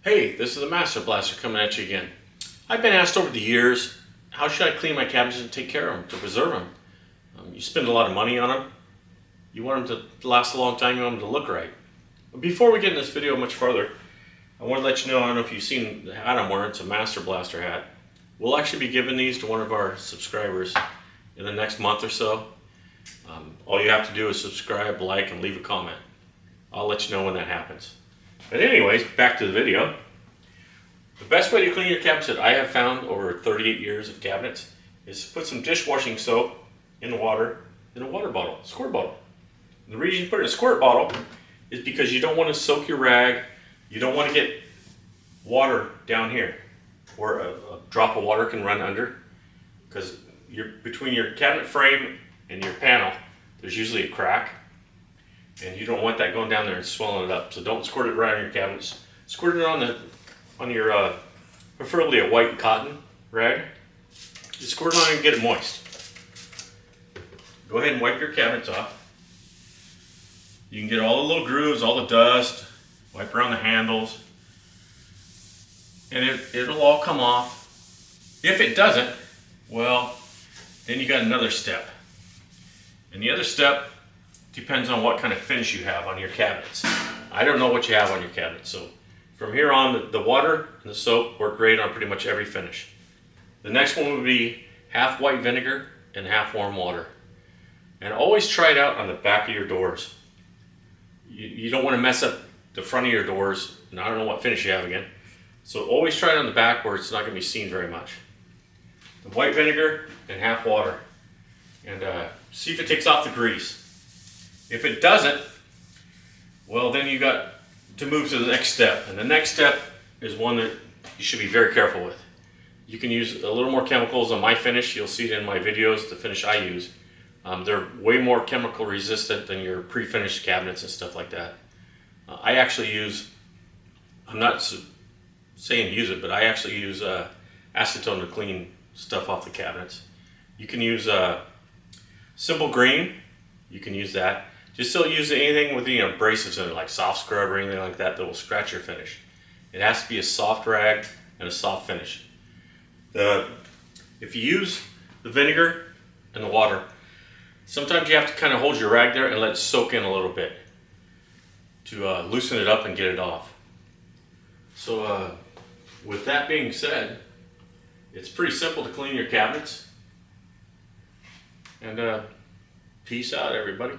Hey, this is the Master Blaster coming at you again. I've been asked over the years, how should I clean my cabinets and take care of them, to preserve them? You spend a lot of money on them. You want them to last a long time, you want them to look right. But before we get in this video much further, I want to let you know, I don't know if you've seen the hat I'm wearing, it's a Master Blaster hat. We'll actually be giving these to one of our subscribers in the next month or so. All you have to do is subscribe, like, and leave a comment. I'll let you know when that happens. But anyways, back to the video. The best way to clean your cabinets that I have found over 38 years of cabinets is to put some dishwashing soap in the water in a water bottle, squirt bottle. And the reason you put it in a squirt bottle is because you don't want to soak your rag. You don't want to get water down here where a drop of water can run under, because between your cabinet frame and your panel there's usually a crack, and you don't want that going down there and swelling it up. So don't squirt it right on your cabinets. Squirt it on your preferably a white cotton rag. Just squirt it on and get it moist. Go ahead and wipe your cabinets off. You can get all the little grooves, all the dust, wipe around the handles, and it'll all come off. If it doesn't, well, then you got another step. And the other step depends on what kind of finish you have on your cabinets. I don't know what you have on your cabinets, so from here on, the water and the soap work great on pretty much every finish. The next one would be half white vinegar and half warm water. And always try it out on the back of your doors. You don't want to mess up the front of your doors, and I don't know what finish you have again. So always try it on the back where it's not going to be seen very much. The white vinegar and half water. And see if it takes off the grease. If it doesn't, well, then you got to move to the next step. And the next step is one that you should be very careful with. You can use a little more chemicals on my finish. You'll see it in my videos, the finish I use. They're way more chemical resistant than your pre-finished cabinets and stuff like that. I actually use, I'm not saying use it, but I actually use acetone to clean stuff off the cabinets. You can use Simple Green. You can use that. Just don't use anything with abrasives in it, like soft scrub or anything like that will scratch your finish. It has to be a soft rag and a soft finish. If you use the vinegar and the water, sometimes you have to kind of hold your rag there and let it soak in a little bit to loosen it up and get it off. So with that being said, it's pretty simple to clean your cabinets. And peace out, everybody.